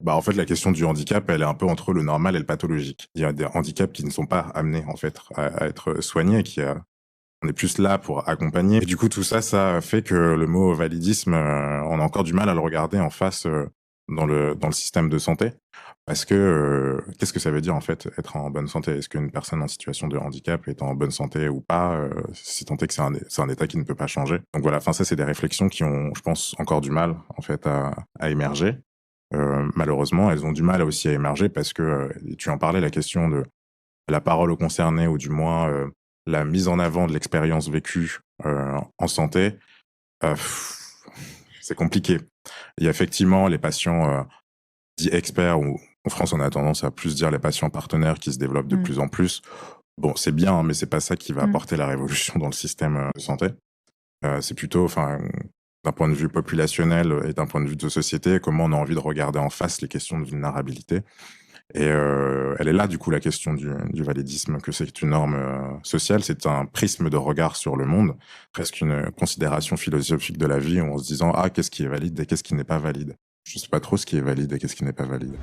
Bah, en fait, la question du handicap, elle est un peu entre le normal et le pathologique. Il y a des handicaps qui ne sont pas amenés, en fait, à être soignés, on est plus là pour accompagner. Et du coup, tout ça, ça fait que le mot validisme, on a encore du mal à le regarder en face dans le système de santé. Parce que qu'est-ce que ça veut dire en fait être en bonne santé? Est-ce qu'une personne en situation de handicap est en bonne santé ou pas? Si tant est que c'est un état qui ne peut pas changer. Donc voilà, enfin ça c'est des réflexions qui ont, je pense, encore du mal en fait à émerger. Malheureusement, elles ont du mal aussi à émerger parce que tu en parlais, la question de la parole aux concernés ou du moins la mise en avant de l'expérience vécue en santé, euh, c'est compliqué. Il y a effectivement les patients dits experts, ou en France on a tendance à plus dire les patients partenaires qui se développent de Mmh. plus en plus. Bon, c'est bien, hein, mais c'est pas ça qui va Mmh. apporter la révolution dans le système de santé. C'est plutôt, enfin, d'un point de vue populationnel et d'un point de vue de société, comment on a envie de regarder en face les questions de vulnérabilité. Et elle est là, du coup, la question du validisme, que c'est une norme sociale, c'est un prisme de regard sur le monde, presque une considération philosophique de la vie, en se disant, ah, qu'est-ce qui est valide et qu'est-ce qui n'est pas valide. Je sais pas trop ce qui est valide et qu'est-ce qui n'est pas valide.